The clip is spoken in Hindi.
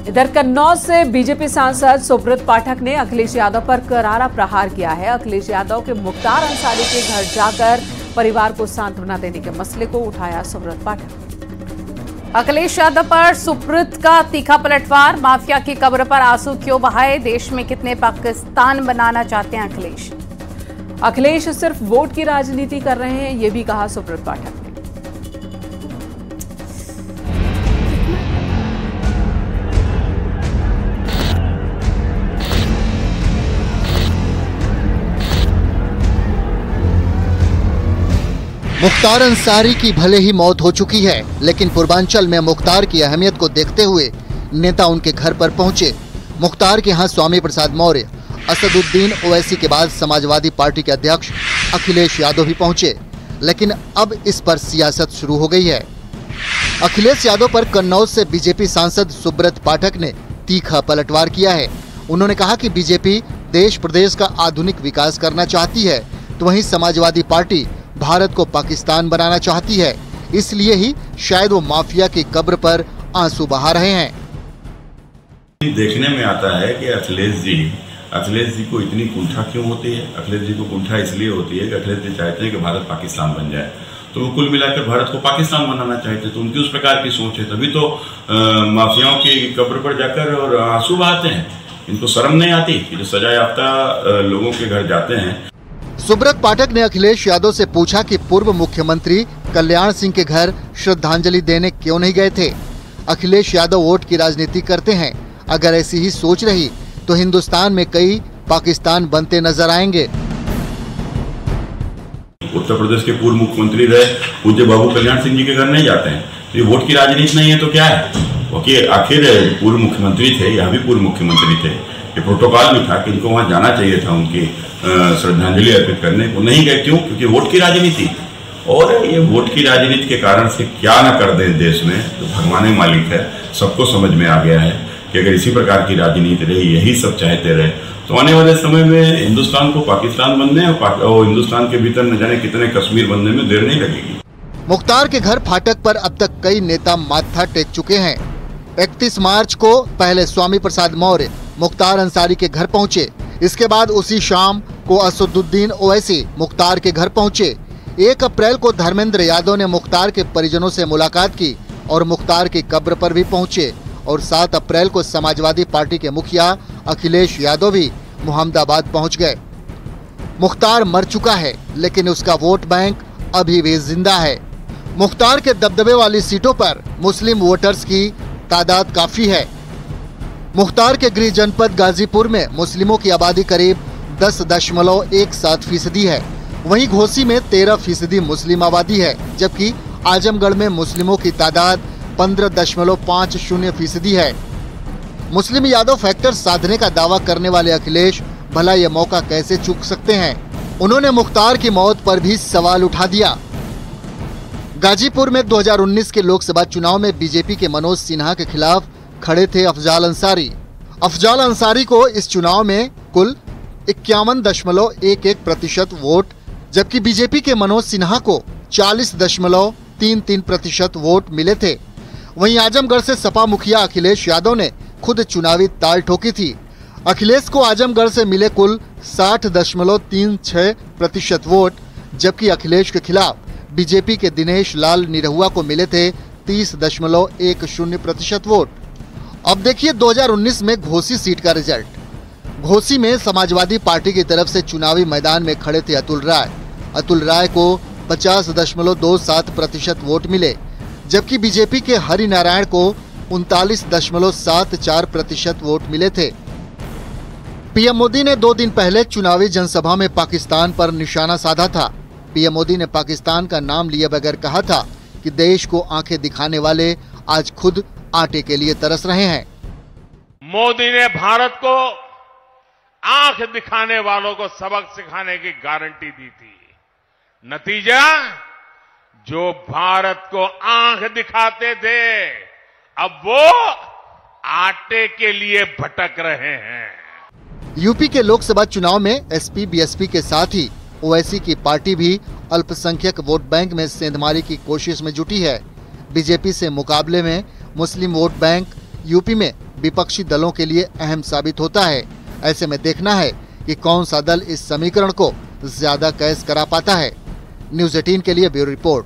इधर कन्नौज से बीजेपी सांसद सुब्रत पाठक ने अखिलेश यादव पर करारा प्रहार किया है। अखिलेश यादव के मुख्तार अंसारी के घर जाकर परिवार को सांत्वना देने के मसले को उठाया सुब्रत पाठक। अखिलेश यादव पर सुब्रत का तीखा पलटवार, माफिया की कब्र पर आंसू क्यों बहाए, देश में कितने पाकिस्तान बनाना चाहते हैं अखिलेश सिर्फ वोट की राजनीति कर रहे हैं, ये भी कहा सुब्रत पाठक ने। मुख्तार अंसारी की भले ही मौत हो चुकी है, लेकिन पूर्वांचल में मुख्तार की अहमियत को देखते हुए नेता उनके घर पर पहुंचे। मुख्तार के यहाँ स्वामी प्रसाद मौर्य, असदुद्दीन ओवैसी के बाद समाजवादी पार्टी के अध्यक्ष अखिलेश यादव भी पहुंचे, लेकिन अब इस पर सियासत शुरू हो गई है। अखिलेश यादव पर कन्नौज से बीजेपी सांसद सुब्रत पाठक ने तीखा पलटवार किया है। उन्होंने कहा कि बीजेपी देश प्रदेश का आधुनिक विकास करना चाहती है, तो वहीं समाजवादी पार्टी भारत को पाकिस्तान बनाना चाहती है, इसलिए ही शायद वो माफिया की कब्र पर आंसू बहा रहे हैं। देखने में आता है कि अखिलेश जी को इतनी कुंठा क्यों होती है। अखिलेश जी को कुंठा इसलिए होती है कि अखिलेश जी चाहते हैं कि भारत पाकिस्तान बन जाए, तो वो कुल मिलाकर भारत को पाकिस्तान बनाना चाहते हैं, तो उनकी उस प्रकार की सोच है। तभी तो माफियाओं की कब्र पर जाकर और आंसू बहाते हैं। इनको शर्म नहीं आती कि जो सजा याफ्ता लोगों के घर जाते हैं। सुब्रत पाठक ने अखिलेश यादव से पूछा कि पूर्व मुख्यमंत्री कल्याण सिंह के घर श्रद्धांजलि देने क्यों नहीं गए थे। अखिलेश यादव वोट की राजनीति करते हैं, अगर ऐसी ही सोच रही तो हिंदुस्तान में कई पाकिस्तान बनते नजर आएंगे। उत्तर प्रदेश के पूर्व मुख्यमंत्री रहे पूज्य बाबू कल्याण सिंह जी के घर नहीं जाते हैं, तो ये वोट की राजनीति नहीं है तो क्या है। क्योंकि आखिर पूर्व मुख्यमंत्री थे, यहाँ भी पूर्व मुख्यमंत्री थे, ये प्रोटोकॉल भी था कि इनको वहाँ जाना चाहिए था उनकी श्रद्धांजलि अर्पित करने को। नहीं गए, क्यों? क्योंकि वोट की राजनीति। और ये वोट की राजनीति के कारण से क्या न कर दें देश में, तो भगवान ही मालिक है। सबको समझ में आ गया है कि अगर इसी प्रकार की राजनीति रही, यही सब चाहते रहे, तो आने वाले समय में हिंदुस्तान को पाकिस्तान बनने और हिंदुस्तान के भीतर न जाने कितने कश्मीर बनने में देर नहीं लगेगी। मुख्तार के घर फाटक पर अब तक कई नेता माथा टेक चुके हैं। 31 मार्च को पहले स्वामी प्रसाद मौर्य मुख्तार अंसारी के घर पहुंचे, इसके बाद उसी शाम को असदुद्दीन ओवैसी मुख्तार के घर पहुंचे। 1 अप्रैल को धर्मेंद्र यादव ने मुख्तार के परिजनों से मुलाकात की और मुख्तार की कब्र पर भी पहुंचे। और 7 अप्रैल को समाजवादी पार्टी के मुखिया अखिलेश यादव भी मोहम्मदाबाद पहुंच गए। मुख्तार मर चुका है, लेकिन उसका वोट बैंक अभी भी जिंदा है। मुख्तार के दबदबे वाली सीटों पर मुस्लिम वोटर्स की तादाद काफी है। मुख्तार के गृह जनपद गाजीपुर में मुस्लिमों की आबादी करीब 10.17% है। वहीं घोसी में 13% मुस्लिम आबादी है, जबकि आजमगढ़ में मुस्लिमों की तादाद 15.50% है। मुस्लिम यादव फैक्टर साधने का दावा करने वाले अखिलेश भला ये मौका कैसे चूक सकते हैं। उन्होंने मुख्तार की मौत पर भी सवाल उठा दिया। गाजीपुर में 2019 के लोकसभा चुनाव में बीजेपी के मनोज सिन्हा के खिलाफ खड़े थे अफजाल अंसारी। अफजाल अंसारी को इस चुनाव में कुल 51.11% वोट, जबकि बीजेपी के मनोज सिन्हा को 40.33% वोट मिले थे। वहीं आजमगढ़ से सपा मुखिया अखिलेश यादव ने खुद चुनावी ताल ठोकी थी। अखिलेश को आजमगढ़ से मिले कुल 60.36% वोट, जबकि अखिलेश के खिलाफ बीजेपी के दिनेश लाल निरहुआ को मिले थे 30.10% वोट। अब देखिए 2019 में घोसी सीट का रिजल्ट। घोसी में समाजवादी पार्टी की तरफ से चुनावी मैदान में खड़े थे अतुल राय। अतुल राय को 50.27% वोट मिले, जबकि बीजेपी के हरि नारायण को 39.74% वोट मिले थे। पीएम मोदी ने 2 दिन पहले चुनावी जनसभा में पाकिस्तान पर निशाना साधा था। पीएम मोदी ने पाकिस्तान का नाम लिए बगैर कहा था कि देश को आंखें दिखाने वाले आज खुद आटे के लिए तरस रहे हैं। मोदी ने भारत को आंख दिखाने वालों को सबक सिखाने की गारंटी दी थी। नतीजा, जो भारत को आंख दिखाते थे, अब वो आटे के लिए भटक रहे हैं। यूपी के लोकसभा चुनाव में एसपी बीएसपी के साथ ही ओवैसी की पार्टी भी अल्पसंख्यक वोट बैंक में सेंधमारी की कोशिश में जुटी है। बीजेपी से मुकाबले में मुस्लिम वोट बैंक यूपी में विपक्षी दलों के लिए अहम साबित होता है। ऐसे में देखना है कि कौन सा दल इस समीकरण को ज्यादा कैच करा पाता है। न्यूज़ 18 के लिए ब्यूरो रिपोर्ट।